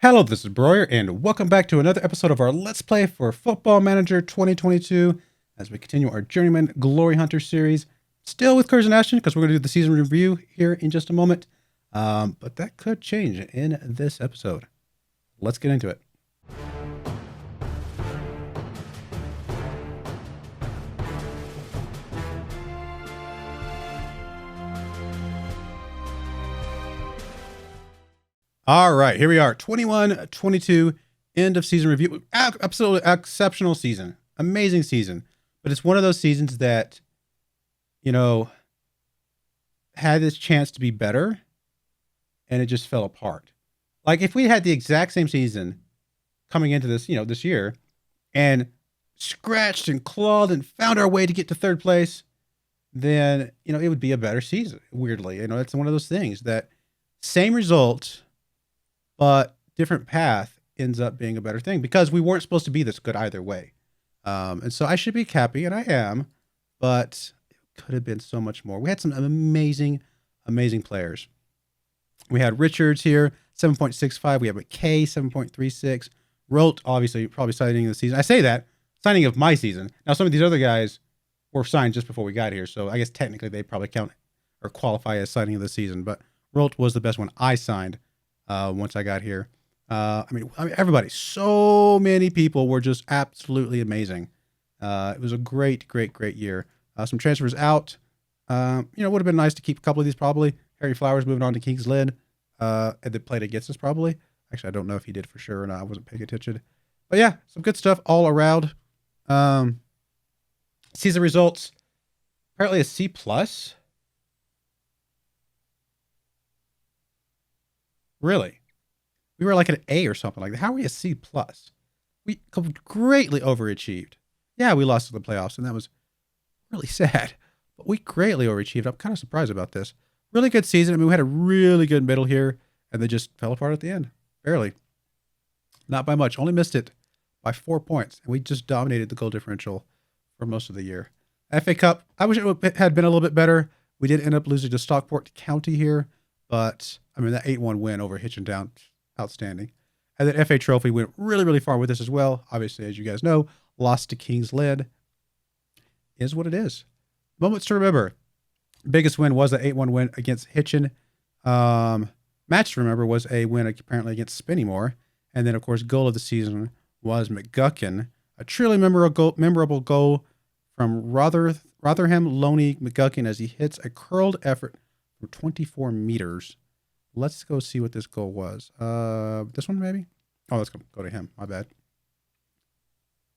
Hello, this is Broyar, and welcome back to another episode of our Let's Play for Football Manager 2022 as we continue our Journeyman Glory Hunter series. Still with CURZON ASHTON because we're going to do the season review here in just a moment. But that could change in this episode. Let's get into it. All right, here we are, 21-22, end of season review. Absolutely exceptional season, amazing season. But it's one of those seasons that, you know, had this chance to be better, and it just fell apart. Like if we had the exact same season coming into this, this year, and scratched and clawed and found our way to get to third place, then, it would be a better season, weirdly. It's one of those things that same result, but different path ends up being a better thing because we weren't supposed to be this good either way. And so I should be happy, and I am, but it could have been so much more. We had some amazing, amazing players. We had Richards here, 7.65. We have McKay, 7.36. Rolt, obviously, probably signing of the season. I say that, signing of my season. Now, some of these other guys were signed just before we got here, so I guess technically they probably count or qualify as signing of the season. But Rolt was the best one I signed once I got here. I mean, everybody, so many people were just absolutely amazing. It was a great, great, great year. Some transfers out. Would have been nice to keep a couple of these probably. Harry Flowers moving on to King's Lid. And they played against us probably. Actually, I don't know if he did for sure or not. I wasn't paying attention. But yeah, some good stuff all around. Season results. Apparently a C+. Really? We were like an A or something like that. How are we a C+? We greatly overachieved. Yeah, we lost to the playoffs, and that was really sad. But we greatly overachieved. I'm kind of surprised about this. Really good season. I mean, we had a really good middle here, and they just fell apart at the end. Barely. Not by much. Only missed it by 4 points. And we just dominated the goal differential for most of the year. FA Cup, I wish it had been a little bit better. We did end up losing to Stockport County here, but I mean, that 8-1 win over Hitchintown, outstanding. And then FA Trophy went really, really far with this as well. Obviously, as you guys know, lost to King's Lid. Is what it is. Moments to remember. Biggest win was the 8-1 win against Hitchin. Match to remember was a win apparently against Spinnymore. And then, of course, goal of the season was McGuckin. A truly memorable goal from Rotherham Loney McGuckin as he hits a curled effort from 24 meters. Let's go see what this goal was. This one maybe? Oh, let's go to him. My bad.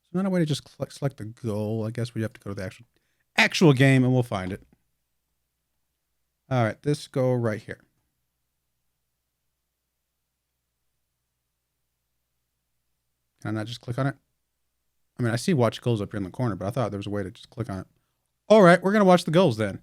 So not a way to just select the goal. I guess we have to go to the actual game and we'll find it. All right, this go right here. Can I not just click on it? I mean, I see watch goals up here in the corner, but I thought there was a way to just click on it. All right, we're going to watch the goals then.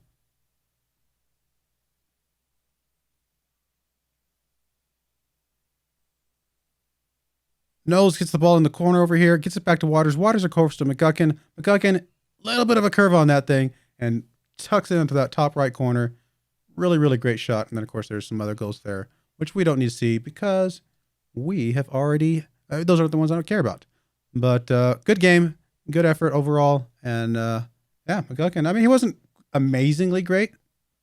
Knowles gets the ball in the corner over here, gets it back to Waters. Waters, of course, to McGuckin. McGuckin, a little bit of a curve on that thing and tucks it into that top right corner. Really, really great shot. And then, of course, there's some other goals there, which we don't need to see because we have already, those are the ones I don't care about. But good game, good effort overall. And yeah, McGuckin, I mean, he wasn't amazingly great,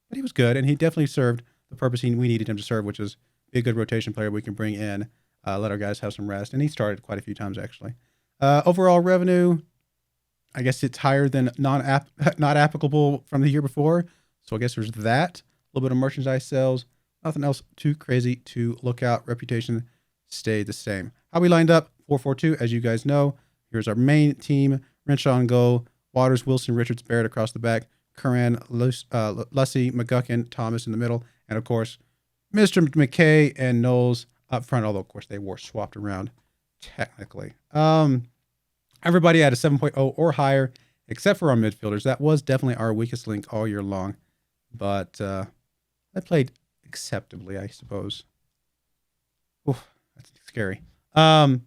but he was good. And he definitely served the purpose we needed him to serve, which is be a good rotation player we can bring in. Let our guys have some rest. And he started quite a few times, actually. Overall revenue, I guess it's higher than not applicable from the year before. So I guess there's that. A little bit of merchandise sales. Nothing else too crazy to look out. Reputation stayed the same. How we lined up? 4-4-2, as you guys know. Here's our main team. Renshaw on goal. Waters, Wilson, Richards, Barrett across the back. Curran, Lussey, McGuckin, Thomas in the middle. And, of course, Mr. McKay and Knowles up front, although, of course, they were swapped around technically. Everybody had a 7.0 or higher, except for our midfielders. That was definitely our weakest link all year long. But I played acceptably, I suppose. Oof, that's scary. 40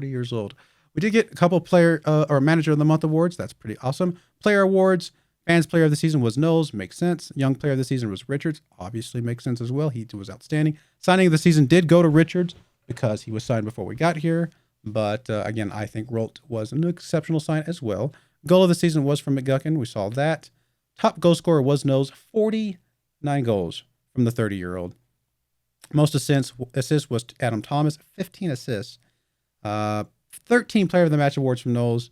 years old. We did get a couple player or manager of the month awards. That's pretty awesome. Player awards. Fans player of the season was Knowles. Makes sense. Young player of the season was Richards. Obviously makes sense as well. He was outstanding. Signing of the season did go to Richards. because he was signed before we got here. But again, I think Rolt was an exceptional sign as well. Goal of the season was from McGuckin. We saw that. Top goal scorer was Knowles, 49 goals from the 30-year-old. Most assists was Adam Thomas, 15 assists. 13 Player of the Match awards from Knowles,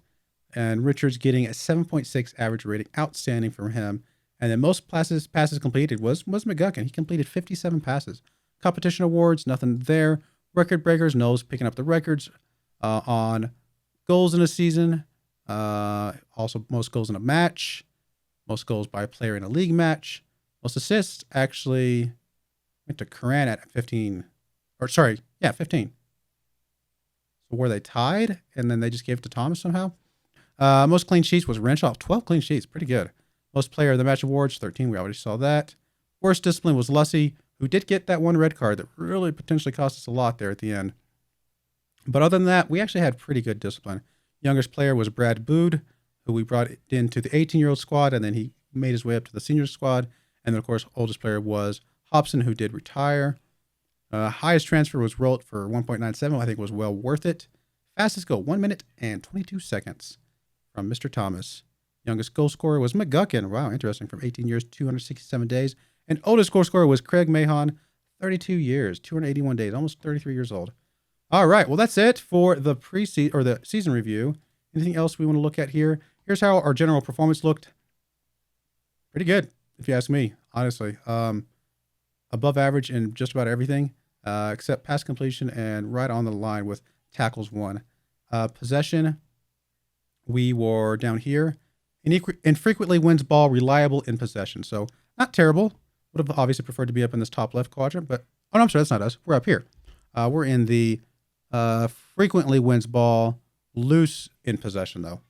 and Richards getting a 7.6 average rating, outstanding from him. And then most passes completed was McGuckin. He completed 57 passes. Competition awards, nothing there. Record breakers, Knowles picking up the records on goals in a season. Also most goals in a match. Most goals by a player in a league match. Most assists actually went to Curran at 15. 15. So were they tied? And then they just gave it to Thomas somehow? Most clean sheets was Renshaw, 12 clean sheets. Pretty good. Most player of the match awards, 13. We already saw that. Worst discipline was Lussey, who did get that one red card that really potentially cost us a lot there at the end. But other than that, we actually had pretty good discipline. Youngest player was Brad Bood, who we brought into the 18-year-old squad, and then he made his way up to the senior squad. And then, of course, oldest player was Hobson, who did retire. Highest transfer was Rolt for 1.97. I think was well worth it. Fastest goal, 1 minute and 22 seconds from Mr. Thomas. Youngest goal scorer was McGuckin. Wow, interesting. From 18 years, 267 days. And oldest goal scorer was Craig Mahon, 32 years, 281 days, almost 33 years old. All right, well, that's it for the the season review. Anything else we want to look at here? Here's how our general performance looked. Pretty good, if you ask me, honestly. Above average in just about everything, except pass completion and right on the line with tackles won. Possession, we were down here. Infrequently wins ball, reliable in possession. So not terrible. Would have obviously preferred to be up in this top left quadrant, but oh no, I'm sorry, that's not us. We're up here. We're in the frequently wins ball, loose in possession though.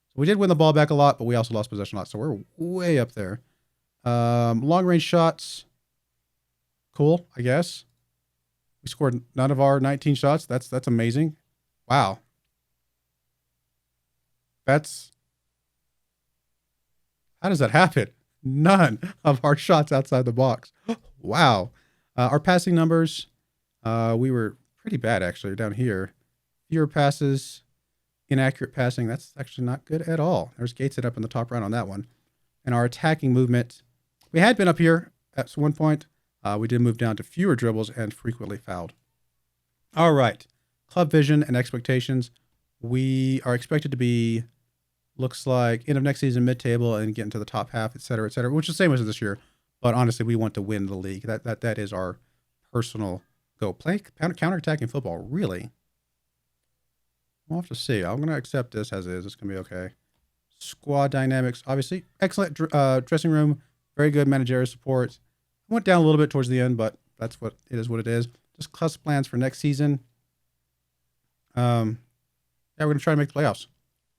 So we did win the ball back a lot, but we also lost possession a lot. So we're way up there. Long range shots, cool, I guess. We scored none of our 19 shots. That's amazing. Wow. How does that happen? None of our shots outside the box. Wow. Our passing numbers, we were pretty bad actually down here. Fewer passes, inaccurate passing. That's actually not good at all. There's Gateshead up in the top right on that one. And our attacking movement, we had been up here at one point. We did move down to fewer dribbles and frequently fouled. All right. Club vision and expectations. We are expected to be, looks like, end of next season, mid-table, and get into the top half, et cetera, which is the same as this year. But honestly, we want to win the league. That is our personal goal. Play counter-attacking football, really? We'll have to see. I'm going to accept this as is. It's going to be okay. Squad dynamics, obviously. Excellent dressing room. Very good managerial support. Went down a little bit towards the end, but that's what it is. Just clutch plans for next season. Yeah, we're going to try to make the playoffs.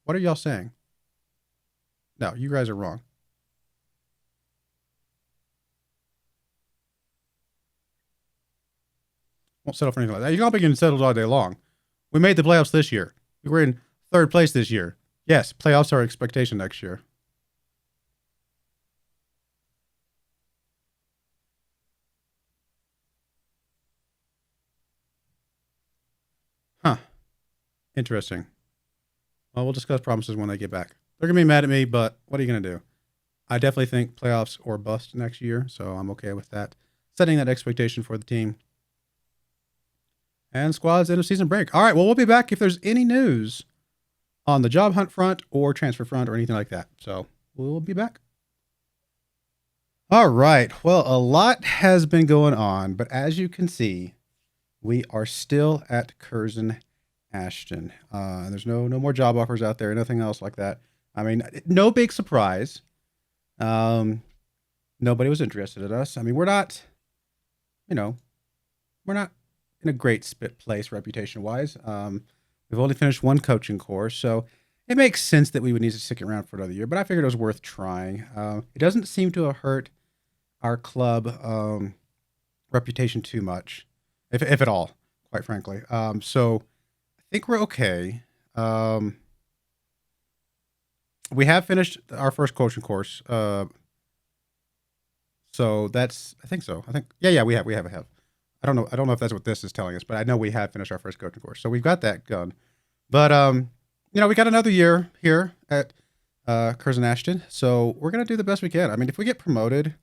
What are y'all saying? No, you guys are wrong. Won't settle for anything like that. You're not being settled all day long. We made the playoffs this year. We were in third place this year. Yes, playoffs are our expectation next year. Huh. Interesting. Well, we'll discuss promises when they get back. They're going to be mad at me, but what are you going to do? I definitely think playoffs or bust next year, so I'm okay with that. Setting that expectation for the team. And squads end of season break. All right, well, we'll be back if there's any news on the job hunt front or transfer front or anything like that. So we'll be back. All right. Well, a lot has been going on, but as you can see, we are still at Curzon ASHTON. There's no more job offers out there, nothing else like that. I mean, no big surprise. Nobody was interested in us. I mean, we're not in a great spit place reputation-wise. We've only finished one coaching course, so it makes sense that we would need to stick around for another year, but I figured it was worth trying. It doesn't seem to have hurt our club reputation too much, if at all, quite frankly. So I think we're okay. We have finished our first coaching course. So that's, I think so. Yeah, we have. I don't know if that's what this is telling us, but I know we have finished our first coaching course. So we've got that going. But we got another year here at CURZON ASHTON. So we're gonna do the best we can. I mean, if we get promoted,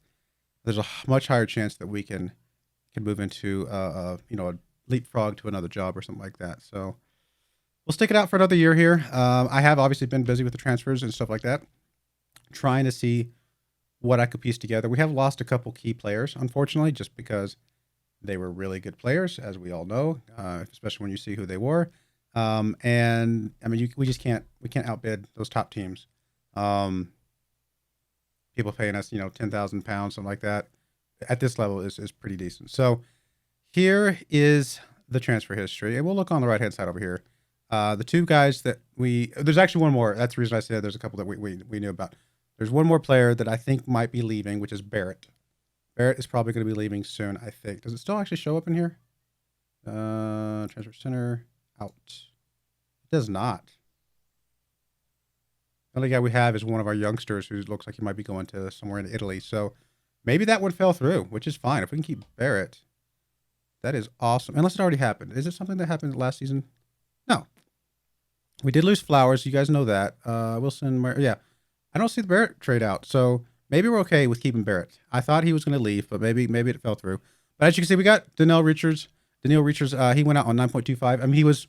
there's a much higher chance that we can move into a leapfrog to another job or something like that. So we'll stick it out for another year here. I have obviously been busy with the transfers and stuff like that, trying to see what I could piece together. We have lost a couple key players, unfortunately, just because they were really good players, as we all know, especially when you see who they were. And I mean, we can't outbid those top teams. People paying us, £10,000, something like that, at this level is pretty decent. So here is the transfer history, and we'll look on the right hand side over here. The two guys that there's actually one more. That's the reason I said there's a couple that we knew about. There's one more player that I think might be leaving, which is Barrett. Barrett is probably going to be leaving soon, I think. Does it still actually show up in here? Transfer center, out. It does not. The only guy we have is one of our youngsters who looks like he might be going to somewhere in Italy. So maybe that one fell through, which is fine. If we can keep Barrett, that is awesome. Unless it already happened. Is it something that happened last season? No. We did lose Flowers. You guys know that. Wilson, yeah. I don't see the Barrett trade out. So maybe we're okay with keeping Barrett. I thought he was going to leave, but maybe it fell through. But as you can see, we got Daniil Richards. He went out on 9.25. I mean, he was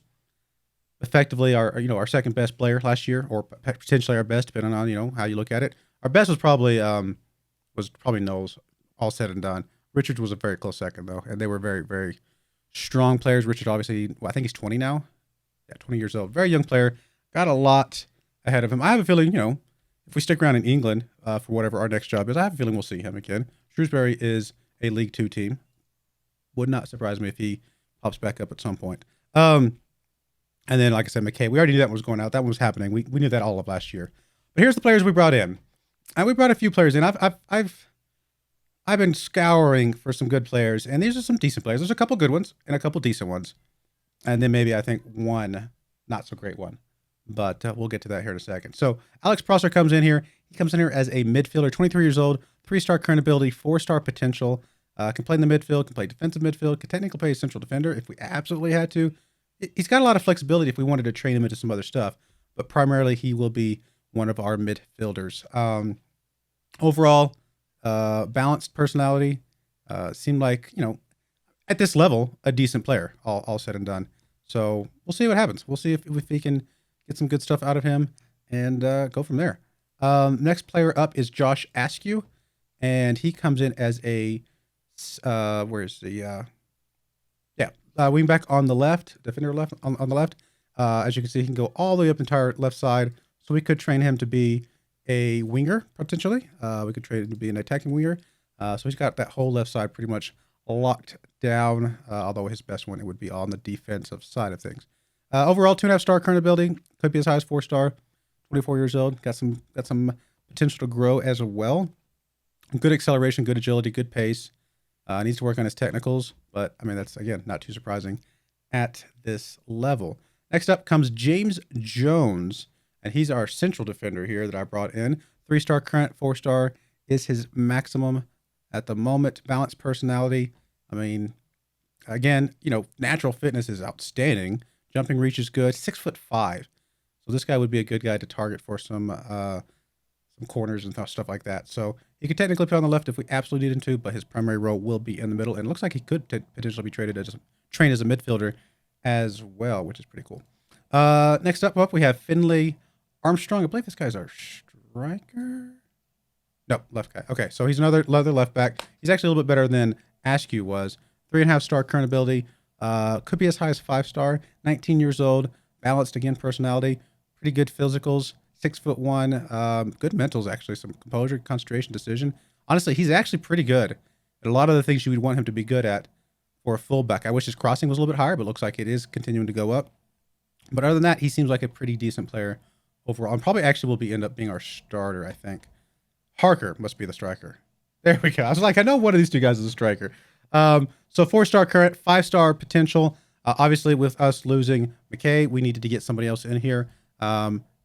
effectively our second best player last year, or potentially our best, depending on how you look at it. Our best was probably Knowles, all said and done. Richards was a very close second though, and they were very, very strong players. Richard, obviously, I think he's 20 now. Yeah, 20 years old, very young player. Got a lot ahead of him. I have a feeling, if we stick around in England for whatever our next job is, I have a feeling we'll see him again. Shrewsbury is a League Two team. Would not surprise me if he pops back up at some point. And then, like I said, McKay, we already knew that one was going out. That one was happening. We knew that all of last year. But here's the players we brought in. And we brought a few players in. I've been scouring for some good players, and these are some decent players. There's a couple good ones and a couple decent ones. And then maybe I think one not so great one. But we'll get to that here in a second. So Alex Prosser comes in here. He comes in here as a midfielder, 23 years old, 3-star current ability, 4-star potential. Can play in the midfield, can play defensive midfield, can technically play a central defender if we absolutely had to. He's got a lot of flexibility if we wanted to train him into some other stuff, but primarily he will be one of our midfielders. Overall, balanced personality, seemed like, at this level, a decent player, all said and done. So we'll see what happens. We'll see if we can get some good stuff out of him and go from there. Next player up is Josh Askew, and he comes in as a, wing back on the left, defender left on the left. As you can see, he can go all the way up the entire left side. So we could train him to be a winger, potentially. We could train him to be an attacking winger. So he's got that whole left side pretty much locked down, although his best one, it would be on the defensive side of things. Overall, 2.5-star current ability, could be as high as 4-star, 24 years old, got some potential to grow as well. Good acceleration, good agility, good pace. Needs to work on his technicals, but I mean, that's, again, not too surprising at this level. Next up comes James Jones, and he's our central defender here that I brought in. 3-star current, 4-star is his maximum at the moment. Balanced personality. I mean, again, natural fitness is outstanding. Jumping reach is good. 6'5". So this guy would be a good guy to target for some corners and stuff like that. So he could technically play on the left if we absolutely need him to, but his primary role will be in the middle. And it looks like he could potentially be trained as a midfielder as well, which is pretty cool. Next up we have Finley Armstrong. I believe this guy's our striker. No, left guy. Okay, so he's another left back. He's actually a little bit better than Askew was. 3.5-star current ability. Could be as high as 5-star. 19 years old. Balanced, again, personality. Pretty good physicals. 6'1". Good mentals, actually. Some composure, concentration, decision. Honestly, he's actually pretty good at a lot of the things you would want him to be good at for a fullback. I wish his crossing was a little bit higher, but it looks like it is continuing to go up. But other than that, he seems like a pretty decent player overall. And probably actually will end up being our starter, I think. Harker must be the striker. There we go. I was like, I know one of these two guys is a striker. So 4-star current, 5-star potential. Obviously, with us losing McKay, we needed to get somebody else in here.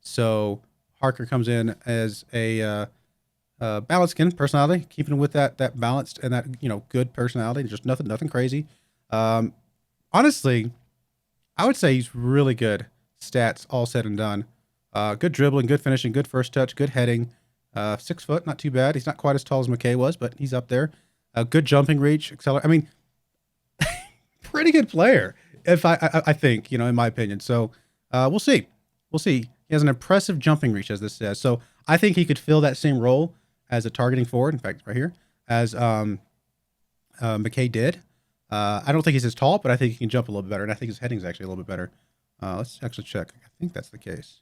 So Harker comes in as a balanced skin personality, keeping with that balanced and that good personality, just nothing crazy. Um, honestly, I would say he's really good. Stats all said and done. Good dribbling, good finishing, good first touch, good heading. 6 foot, not too bad. He's not quite as tall as McKay was, but he's up there. Good jumping reach, accelerate. I mean, pretty good player. If I think, in my opinion. So we'll see. We'll see. He has an impressive jumping reach, as this says. So I think he could fill that same role as a targeting forward. In fact, right here, as McKay did. I don't think he's as tall, but I think he can jump a little bit better, and I think his heading's actually a little bit better. Let's actually check. I think that's the case.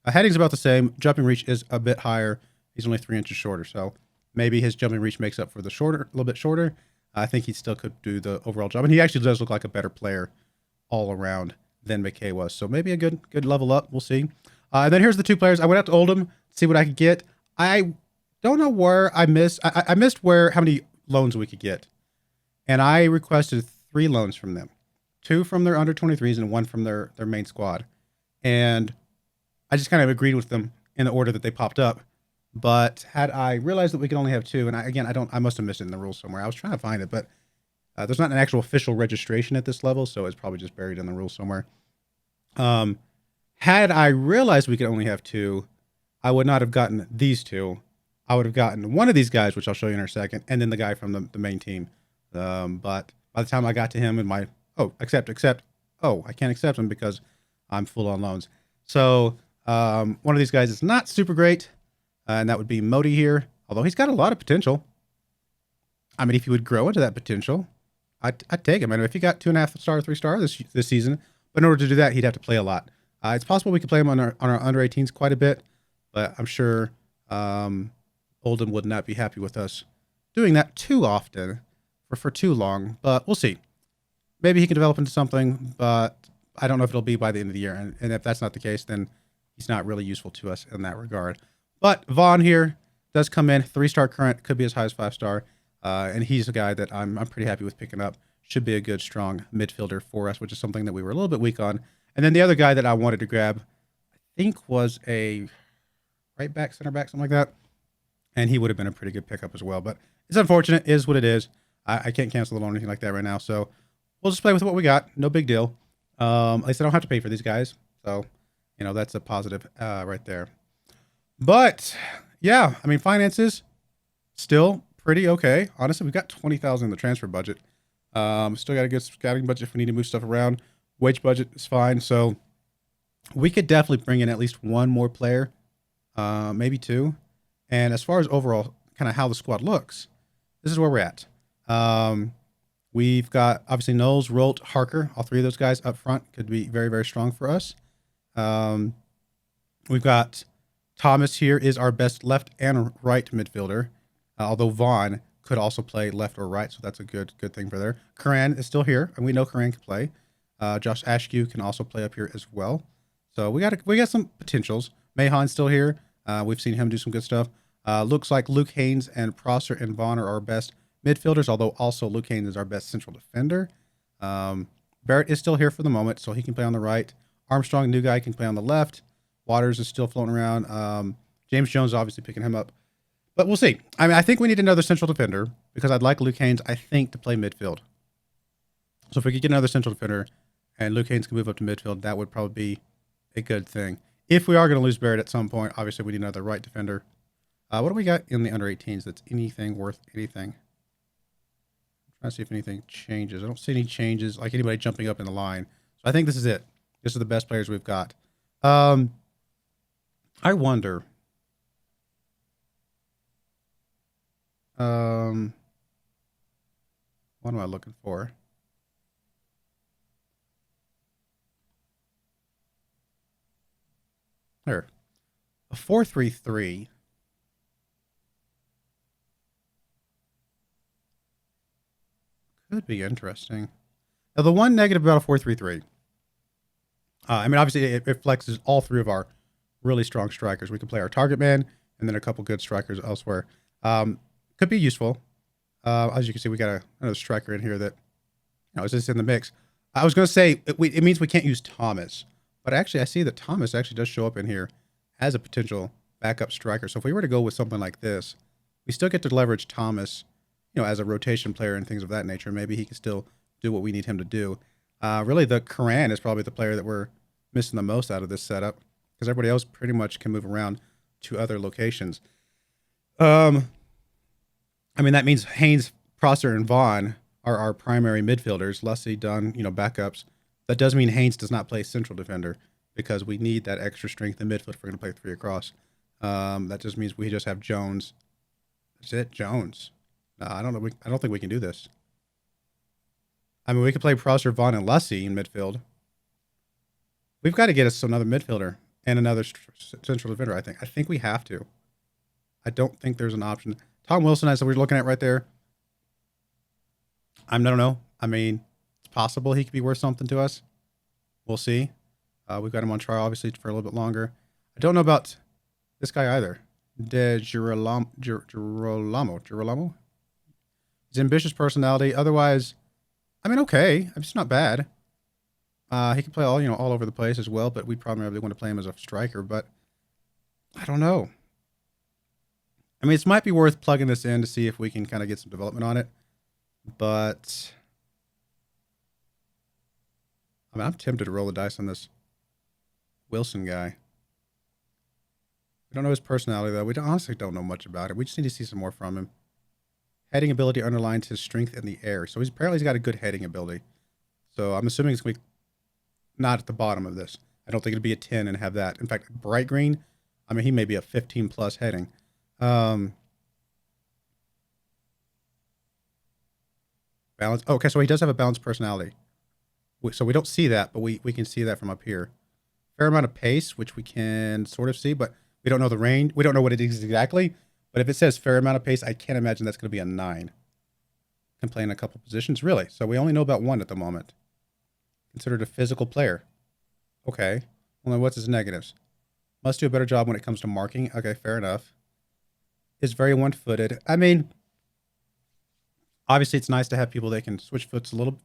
Heading's about the same. Jumping reach is a bit higher. He's only 3 inches shorter, so maybe his jumping reach makes up for the a little bit shorter. I think he still could do the overall job, and he actually does look like a better player all around than McKay was. So maybe a good level up. We'll see. And then here's the 2 players. I went out to Oldham, see what I could get. I don't know where I missed. I missed how many loans we could get, and I requested 3 loans from them, 2 from their under 23s and 1 from their main squad, and I just kind of agreed with them in the order that they popped up. But had I realized that we could only have 2, and I must have missed it in the rules somewhere. I was trying to find it, but there's not an actual official registration at this level, so it's probably just buried in the rules somewhere. Had I realized we could only have 2, I would not have gotten these 2. I would have gotten one of these guys, which I'll show you in a second, and then the guy from the main team. But by the time I got to him and accept. Oh, I can't accept him because I'm full on loans. So one of these guys is not super great, and that would be Modi here. Although he's got a lot of potential. I mean, if he would grow into that potential, I'd take him. I mean, if he got 2.5 star, 3 star this season, but in order to do that, he'd have to play a lot. It's possible we could play him on our under 18s quite a bit, but I'm sure Oldham would not be happy with us doing that too often for too long. But we'll see. Maybe he can develop into something, but I don't know if it'll be by the end of the year. And if that's not the case, then he's not really useful to us in that regard. But Vaughn here does come in 3-star current, could be as high as 5-star. And he's a guy that I'm pretty happy with picking up. Should be a good, strong midfielder for us, which is something that we were a little bit weak on. And then the other guy that I wanted to grab, I think was a right back, center back, something like that. And he would have been a pretty good pickup as well. But it's unfortunate, it is what it is. I can't cancel it or anything like that right now. So we'll just play with what we got. No big deal. At least I don't have to pay for these guys. So, that's a positive right there. But yeah, I mean, finances still pretty okay. Honestly, we've got 20,000 in the transfer budget. Still got a good scouting budget if we need to move stuff around. Wage budget is fine. So we could definitely bring in at least 1 more player, maybe 2. And as far as overall kind of how the squad looks, this is where we're at. We've got obviously Knowles, Rolt, Harker. All 3 of those guys up front could be very, very strong for us. We've got Thomas here is our best left and right midfielder, although Vaughn could also play left or right, so that's a good thing for there. Curran is still here, and we know Curran can play. Josh Ashkew can also play up here as well. So we got some potentials. Mahon's still here. We've seen him do some good stuff. Looks like Luke Haynes and Prosser and Vaughn are our best midfielders, although also Luke Haynes is our best central defender. Barrett is still here for the moment, so he can play on the right. Armstrong, new guy, can play on the left. Waters is still floating around. James Jones obviously picking him up. But we'll see. I mean, I think we need another central defender because I'd like Luke Haynes, I think, to play midfield. So if we could get another central defender and Luke Haynes can move up to midfield, that would probably be a good thing. If we are going to lose Barrett at some point, obviously we need another right defender. What do we got in the under 18s that's anything worth anything? I'm trying to see if anything changes. I don't see any changes, like anybody jumping up in the line. So I think this is it. This is the best players we've got. I wonder. What am I looking for? There. A 4-3-3. Could be interesting. Now, the one negative about a 4-3-3. I mean, obviously, it flexes all 3 of our really strong strikers. We could play our target man and then a couple good strikers elsewhere. Could be useful. As you can see, we got another striker in here that is just in the mix. I was going to say it means we can't use Thomas, but actually I see that Thomas actually does show up in here as a potential backup striker. So if we were to go with something like this, we still get to leverage Thomas, as a rotation player and things of that nature. Maybe he can still do what we need him to do. Really, the Quran is probably the player that we're missing the most out of this setup because everybody else pretty much can move around to other locations. I mean, that means Haynes, Prosser, and Vaughn are our primary midfielders. Lussey, Dunn, backups. That does mean Haynes does not play central defender because we need that extra strength in midfield if we're going to play 3 across. That just means we just have Jones. That's it, Jones. No, I don't know. I don't think we can do this. I mean, we could play Prosser, Vaughn, and Lussey in midfield. We've got to get us another midfielder and another central defender, I think. I think we have to. I don't think there's an option. Tom Wilson, as we're looking at right there, I don't know. I mean, it's possible he could be worth something to us. We'll see. We've got him on trial, obviously, for a little bit longer. I don't know about this guy either. De Girolamo. He's ambitious personality. Otherwise, I mean, okay. It's not bad. He can play all over the place as well, but we probably want to play him as a striker, but I don't know. I mean, it might be worth plugging this in to see if we can kind of get some development on it, but I mean, I'm tempted to roll the dice on this Wilson guy. We don't know his personality, though. We honestly don't know much about it. We just need to see some more from him. Heading ability underlines his strength in the air. So he's got a good heading ability. So I'm assuming it's going to be not at the bottom of this. I don't think it'd be a 10 and have that. In fact, bright green, I mean, he may be a 15 plus heading. Balance. Okay, so he does have a balanced personality. So we don't see that, but we can see that from up here. Fair amount of pace, which we can sort of see, but we don't know the range. We don't know what it is exactly. But if it says fair amount of pace, I can't imagine that's going to be a 9. Can play in a couple positions, really. So we only know about 1 at the moment. Considered a physical player. Okay. Well, then what's his negatives? Must do a better job when it comes to marking. Okay, fair enough. Is very one-footed. I mean, obviously it's nice to have people that can switch feet a little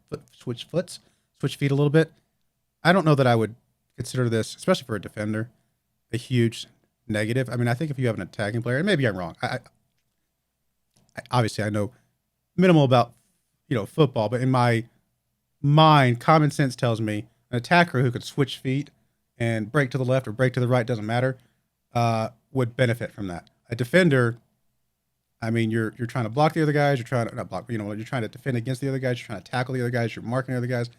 bit. I don't know that I would consider this, especially for a defender, a huge negative. I mean, I think if you have an attacking player, and maybe I'm wrong. I obviously I know minimal about football, but in my mind, common sense tells me an attacker who could switch feet and break to the left or break to the right, doesn't matter, would benefit from that. A defender, I mean, you're trying to block the other guys. You're trying to not block, you're trying to defend against the other guys. You're trying to tackle the other guys. You're marking the other guys.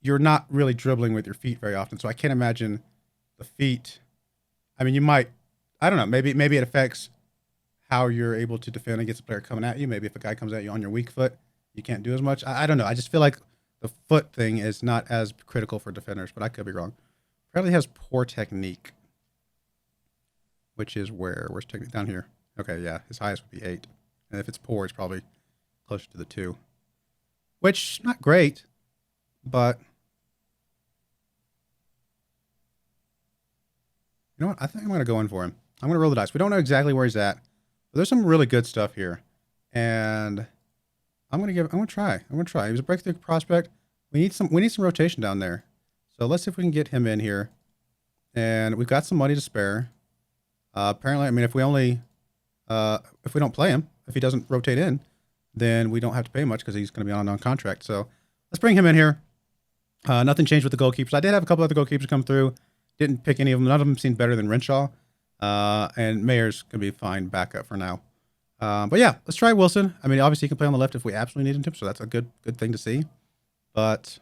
You're not really dribbling with your feet very often. So I can't imagine the feet. I mean, you might, I don't know, maybe it affects how you're able to defend against a player coming at you. Maybe if a guy comes at you on your weak foot, you can't do as much. I don't know. I just feel like the foot thing is not as critical for defenders, but I could be wrong. Apparently has poor technique, which is where's technique? Down here. Okay, yeah, his highest would be 8. And if it's poor, it's probably closer to the 2. Which, not great, but you know what? I think I'm going to go in for him. I'm going to roll the dice. We don't know exactly where he's at, but there's some really good stuff here. And I'm going to try. He was a breakthrough prospect. We need some rotation down there. So let's see if we can get him in here. And we've got some money to spare. Apparently, I mean, if we don't play him, if he doesn't rotate in, then we don't have to pay much because he's going to be on contract. So let's bring him in here. Nothing changed with the goalkeepers. I did have a couple other goalkeepers come through. Didn't pick any of them. None of them seemed better than Renshaw. And Mayer's going to be fine backup for now. But yeah, let's try Wilson. I mean, obviously he can play on the left if we absolutely need him to, so that's a good thing to see. But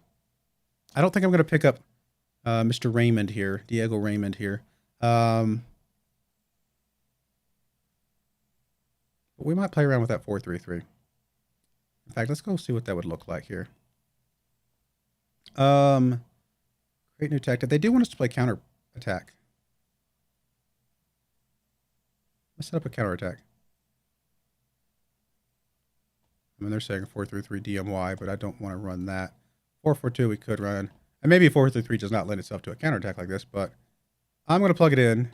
I don't think I'm going to pick up Mr. Raymond here, Diego Raymond here. But we might play around with that 4-3-3. In fact, let's go see what that would look like here. Create new tactic. They do want us to play counter attack. Let's set up a counter attack. I mean, they're saying 4-3-3 DMY, but I don't want to run that. 4-4-2 we could run. And maybe 4-3-3 does not lend itself to a counter attack like this, but I'm going to plug it in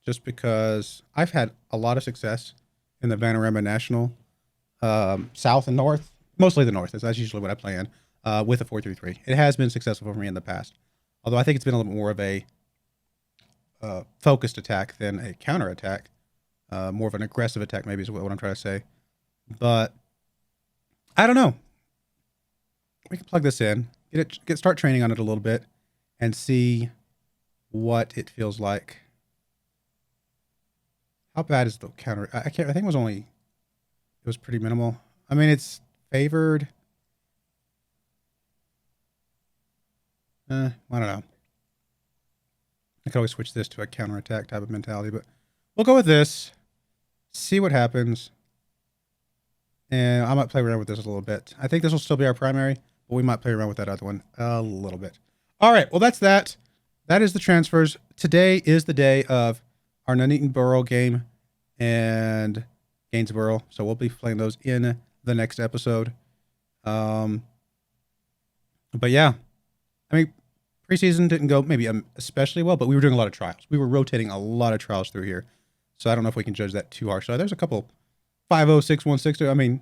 just because I've had a lot of success in the Vanarama National, South and North, mostly the North. That's usually what I play in, with a 4-3-3. It has been successful for me in the past, although I think it's been a little bit more of a focused attack than a counter attack, more of an aggressive attack maybe is what I'm trying to say. But I don't know. plug this in, start training on it a little bit, and see what it feels like. How bad is the counter? I think it was pretty minimal. I mean, it's favored. I don't know. I could always switch this to a counterattack type of mentality, but we'll go with this. See what happens. And I might play around with this a little bit. I think this will still be our primary, but we might play around with that other one a little bit. All right, well, that's that. That is the transfers. Today is the day of our Nuneaton Borough game and Gainsborough, so we'll be playing those in the next episode. But yeah, I mean, preseason didn't go maybe especially well, but we were doing a lot of trials. We were rotating a lot of trials through here, so I don't know if we can judge that too harsh. So there's a couple 5-0, 6-1, 6-2. I mean,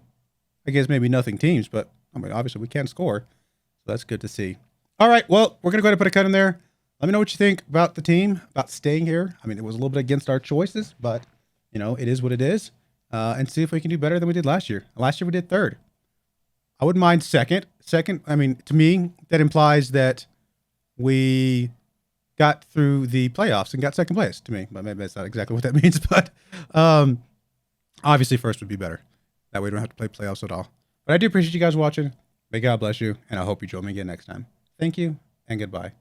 I guess maybe nothing teams, but I mean, obviously we can score, so that's good to see. All right, well, we're gonna go ahead and put a cut in there. Let me know what you think about the team, about staying here. I mean, it was a little bit against our choices, but you know, it is what it is. And see if we can do better than we did last year. Last year we did third. I wouldn't mind second. Second, I mean, to me, that implies that we got through the playoffs and got second place to me. But maybe that's not exactly what that means. But obviously first would be better. That way we don't have to play playoffs at all. But I do appreciate you guys watching. May God bless you, and I hope you join me again next time. Thank you, and goodbye.